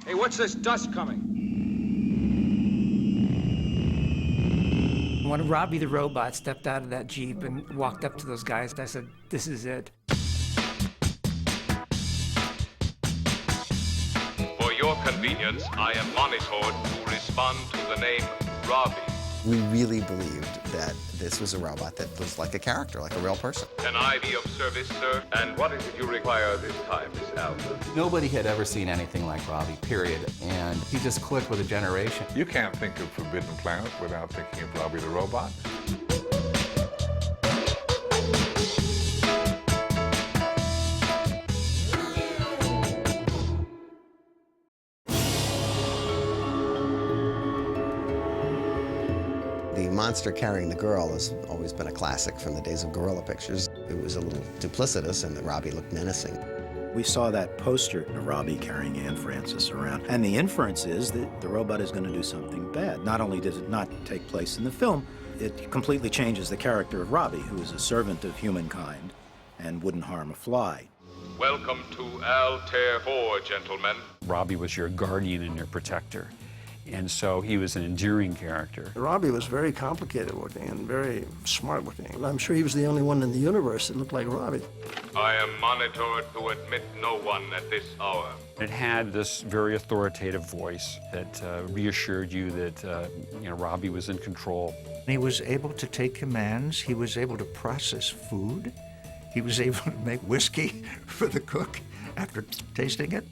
Hey, what's this dust coming? When Robby the Robot stepped out of that Jeep and walked up to those guys, I said, this is it. For your convenience, I am monitored to respond to the name Robby. We really believed that this was a robot that was like a character, like a real person. Can I be of service, sir? And what is it you require this time, Miss Alpha? Nobody had ever seen anything like Robby, period. And he just clicked with a generation. You can't think of Forbidden Planet without thinking of Robby the Robot. The monster carrying the girl has always been a classic from the days of guerrilla pictures. It was a little duplicitous, and the Robby looked menacing. We saw that poster of Robby carrying Anne Francis around, and the inference is that the robot is going to do something bad. Not only does it not take place in the film, it completely changes the character of Robby, who is a servant of humankind and wouldn't harm a fly. Welcome to Altair 4, gentlemen. Robby was your guardian and your protector. And so he was an endearing character. Robby was very complicated looking and very smart looking. I'm sure he was the only one in the universe that looked like Robby. I am monitored to admit no one at this hour. It had this very authoritative voice that reassured you that Robby was in control. He was able to take commands. He was able to process food. He was able to make whiskey for the cook after tasting it.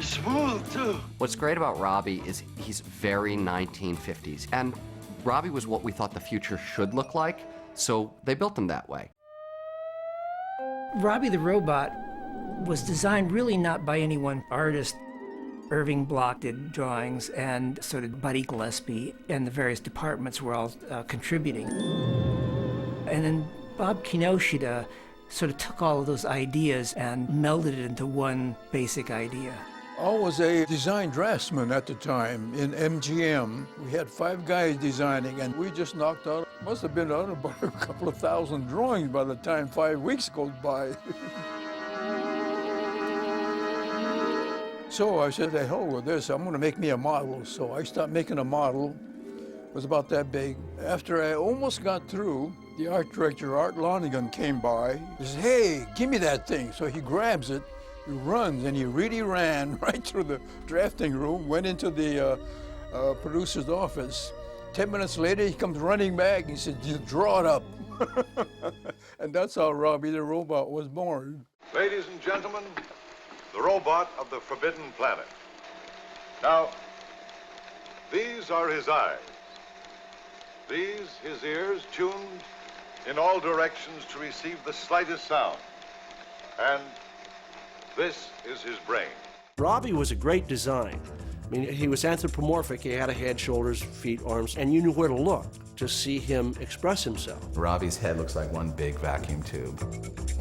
Smooth, too. What's great about Robby is he's very 1950s, and Robby was what we thought the future should look like, so they built him that way. Robby the Robot was designed really not by any one artist. Irving Block did drawings, and so did Buddy Gillespie, and the various departments were all contributing. And then Bob Kinoshita sort of took all of those ideas and melded it into one basic idea. I was a design draftsman at the time in MGM. We had 5 guys designing, and we just knocked out, must have been out about a couple of thousand drawings by the time 5 weeks goes by. So I said, the hell with this, I'm going to make me a model. So I started making a model. It was about that big. After I almost got through, the art director, Arthur Lonergan, came by. He said, hey, give me that thing. So he grabs it, he runs, and he really ran right through the drafting room, went into the producer's office. 10 minutes later, he comes running back, and he said, just draw it up. And that's how Robby the Robot was born. Ladies and gentlemen, the robot of the Forbidden Planet. Now, these are his eyes. These, his ears, tuned in all directions to receive the slightest sound. And this is his brain. Robby was a great design. I mean, he was anthropomorphic. He had a head, shoulders, feet, arms, and you knew where to look to see him express himself. Robby's head looks like one big vacuum tube.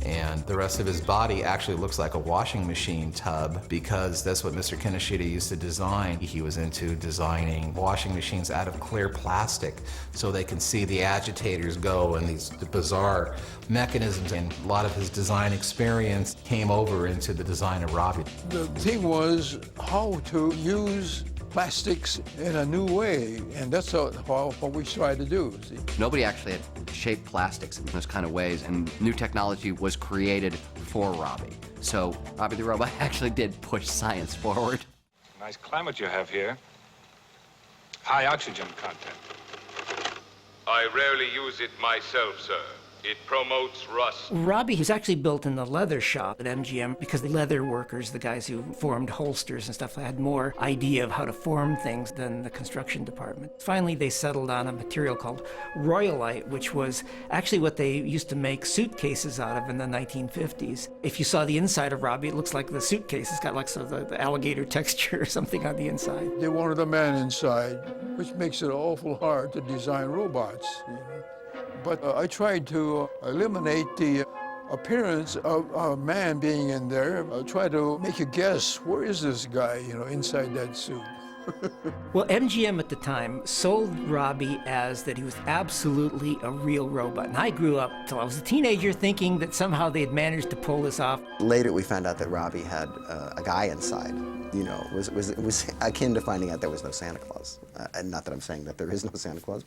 And the rest of his body actually looks like a washing machine tub, because that's what Mr. Kinoshita used to design. He was into designing washing machines out of clear plastic so they can see the agitators go, and these bizarre mechanisms. And a lot of his design experience came over into the design of Robby. The thing was how to use plastics in a new way, and that's what we tried to do. See? Nobody actually had shaped plastics in those kind of ways, and new technology was created for Robby. So Robby the Robot actually did push science forward. Nice climate you have here. High oxygen content. I rarely use it myself, sir. It promotes rust. Robby was actually built in the leather shop at MGM because the leather workers, the guys who formed holsters and stuff, had more idea of how to form things than the construction department. Finally, they settled on a material called royalite, which was actually what they used to make suitcases out of in the 1950s. If you saw the inside of Robby, it looks like the suitcase. It's got like sort of the alligator texture or something on the inside. They wanted a man inside, which makes it awful hard to design robots. You know? But I tried to eliminate the appearance of a man being in there. I tried to make you guess, where is this guy, inside that suit? Well, MGM at the time sold Robby as that he was absolutely a real robot. And I grew up till I was a teenager thinking that somehow they had managed to pull this off. Later we found out that Robby had a guy inside. You know, it was akin to finding out there was no Santa Claus. And not that I'm saying that there is no Santa Claus.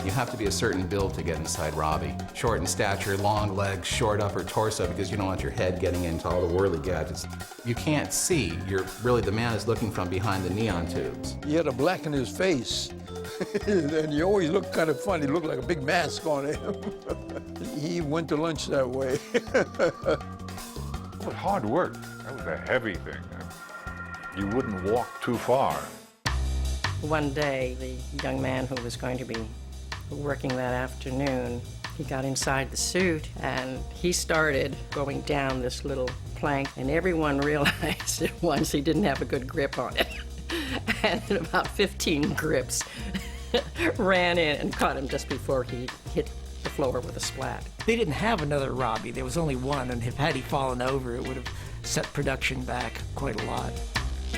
You have to be a certain build to get inside Robby. Short in stature, long legs, short upper torso, because you don't want your head getting into all the whirly gadgets. You can't see. The man is looking from behind the neon tubes. He had a black in his face, and he always looked kind of funny. He looked like a big mask on him. He went to lunch that way. It was hard work. That was a heavy thing. You wouldn't walk too far. One day, the young man who was going to be working that afternoon, he got inside the suit and he started going down this little plank, and everyone realized at once he didn't have a good grip on it. And about 15 grips ran in and caught him just before he hit the floor with a splat. They didn't have another Robby. There was only one, and had he fallen over, it would have set production back quite a lot.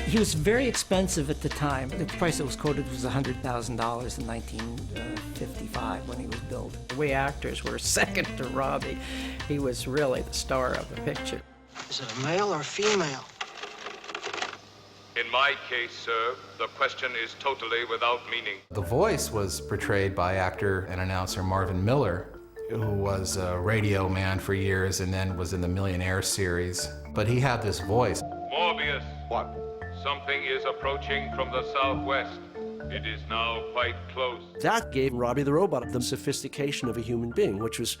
He was very expensive at the time. The price that was quoted was $100,000 in 1955 when he was built. We actors were second to Robby. He was really the star of the picture. Is it a male or female? In my case, sir, the question is totally without meaning. The voice was portrayed by actor and announcer Marvin Miller, who was a radio man for years and then was in the Millionaire series. But he had this voice. Morbius. What? Something is approaching from the southwest. It is now quite close. That gave Robby the Robot the sophistication of a human being, which was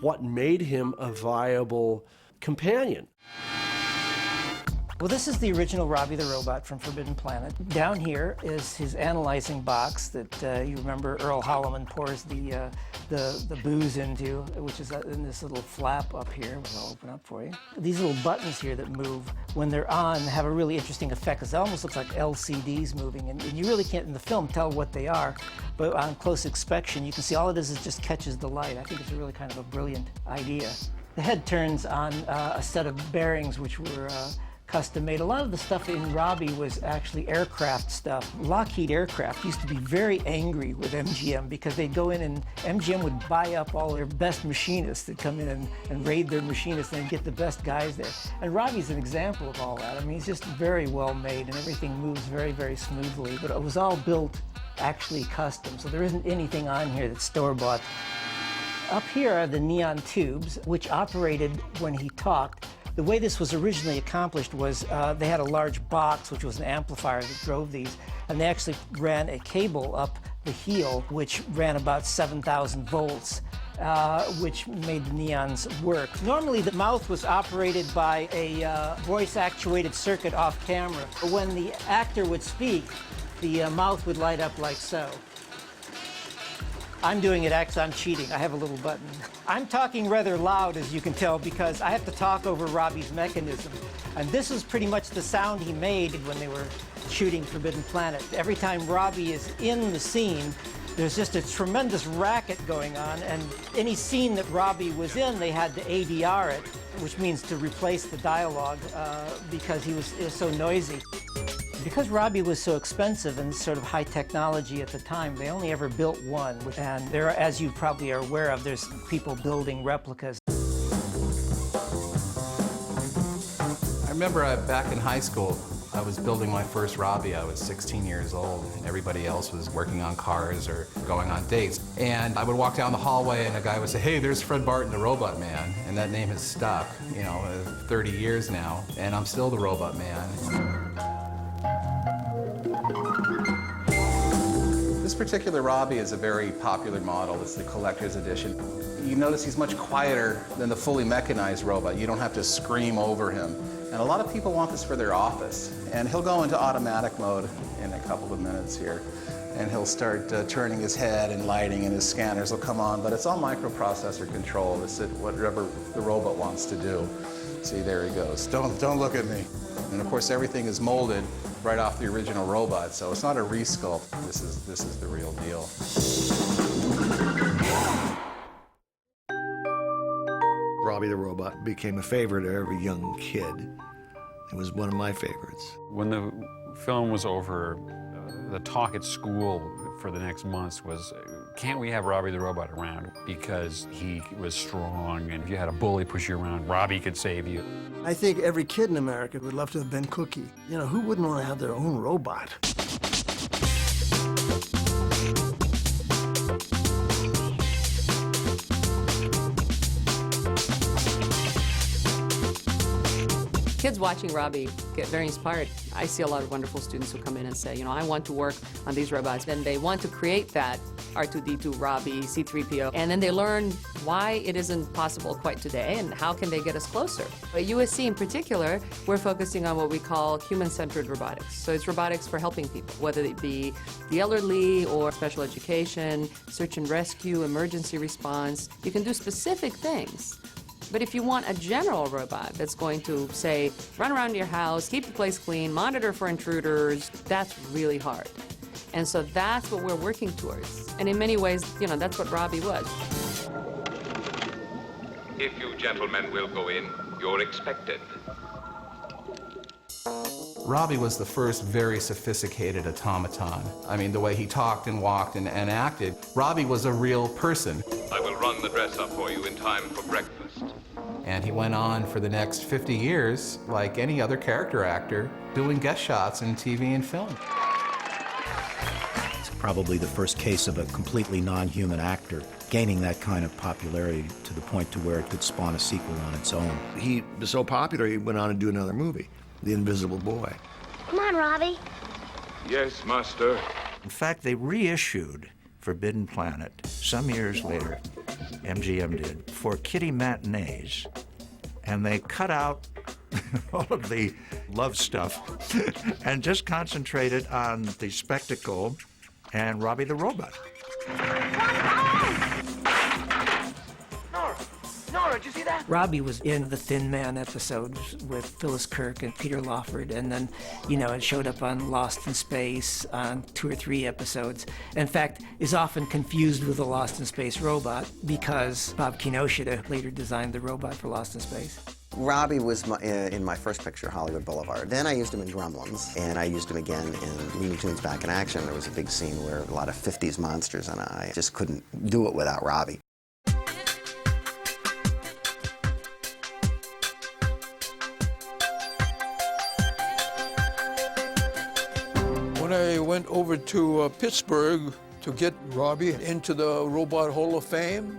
what made him a viable companion. Well, this is the original Robby the Robot from Forbidden Planet. Down here is his analyzing box that you remember Earl Holliman pours the booze into, which is in this little flap up here, which I'll open up for you. These little buttons here that move, when they're on, have a really interesting effect, because it almost looks like LCDs moving, and you really can't, in the film, tell what they are, but on close inspection, you can see all it is just catches the light. I think it's really kind of a brilliant idea. The head turns on a set of bearings which were custom made. A lot of the stuff in Robby was actually aircraft stuff. Lockheed Aircraft used to be very angry with MGM because they'd go in and MGM would buy up all their best machinists that come in and raid their machinists and get the best guys there. And Robby's an example of all that. I mean, he's just very well made and everything moves very, very smoothly, but it was all built actually custom, so there isn't anything on here that's store-bought. Up here are the neon tubes, which operated when he talked. The way this was originally accomplished was they had a large box, which was an amplifier that drove these, and they actually ran a cable up the heel, which ran about 7,000 volts, which made the neons work. Normally, the mouth was operated by a voice-actuated circuit off camera. When the actor would speak, the mouth would light up like so. I'm doing it actually, I'm cheating. I have a little button. I'm talking rather loud, as you can tell, because I have to talk over Robby's mechanism. And this is pretty much the sound he made when they were shooting Forbidden Planet. Every time Robby is in the scene, there's just a tremendous racket going on, and any scene that Robby was in, they had to ADR it, which means to replace the dialogue because it was so noisy. Because Robby was so expensive and sort of high technology at the time, they only ever built one. And there, as you probably are aware of, there's people building replicas. I remember back in high school, I was building my first Robby. I was 16 years old, and everybody else was working on cars or going on dates. And I would walk down the hallway, and a guy would say, "Hey, there's Fred Barton, the Robot Man." And that name has stuck, 30 years now, and I'm still the Robot Man. This particular Robby is a very popular model. It's the collector's edition. You notice he's much quieter than the fully mechanized robot. You don't have to scream over him. And a lot of people want this for their office. And he'll go into automatic mode in a couple of minutes here. And he'll start turning his head and lighting, and his scanners will come on. But it's all microprocessor control. It's whatever the robot wants to do. See, there he goes. Don't look at me. And of course, everything is molded right off the original robot, so it's not a resculpt. This is the real deal. Robby the Robot became a favorite of every young kid. It was one of my favorites. When the film was over, the talk at school for the next months was, can't we have Robby the Robot around? Because he was strong, and if you had a bully push you around, Robby could save you. I think every kid in America would love to have been Cookie. You know, who wouldn't want to have their own robot? Kids watching Robby get very inspired. I see a lot of wonderful students who come in and say, you know, I want to work on these robots. Then they want to create that R2-D2, Robby, C-3PO, and then they learn why it isn't possible quite today and how can they get us closer. At USC in particular, we're focusing on what we call human-centered robotics. So it's robotics for helping people, whether it be the elderly or special education, search and rescue, emergency response. You can do specific things. But if you want a general robot that's going to, say, run around your house, keep the place clean, monitor for intruders, that's really hard. And so that's what we're working towards. And in many ways, you know, that's what Robby was. If you gentlemen will go in, you're expected. Robby was the first very sophisticated automaton. I mean, the way he talked and walked and acted. Robby was a real person. I will run the dress up for you in time for breakfast. And he went on for the next 50 years, like any other character actor, doing guest shots in TV and film. It's probably the first case of a completely non-human actor gaining that kind of popularity to the point to where it could spawn a sequel on its own. He was so popular, he went on to do another movie, The Invisible Boy. Come on, Robby. Yes, Master. In fact, they reissued Forbidden Planet some years later, MGM did, for kiddie matinees. And they cut out all of the love stuff and just concentrated on the spectacle and Robby the Robot. Nora, did you see that? Robby was in the Thin Man episode with Phyllis Kirk and Peter Lawford, and then, you know, it showed up on Lost in Space on 2 or 3 episodes. In fact, is often confused with the Lost in Space robot because Bob Kinoshita later designed the robot for Lost in Space. Robby was in my first picture, Hollywood Boulevard. Then I used him in Gremlins, and I used him again in Looney Tunes Back in Action. There was a big scene where a lot of 50s monsters, and I just couldn't do it without Robby. When I went over to Pittsburgh to get Robby into the Robot Hall of Fame,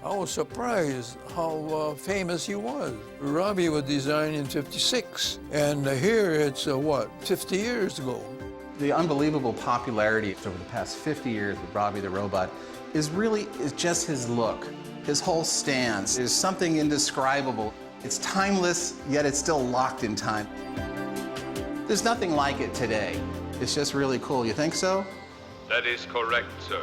I was surprised how famous he was. Robby was designed in '56, and here it's, 50 years ago. The unbelievable popularity over the past 50 years with Robby the Robot is just his look, his whole stance. There's something indescribable. It's timeless, yet it's still locked in time. There's nothing like it today. It's just really cool. You think so? That is correct, sir.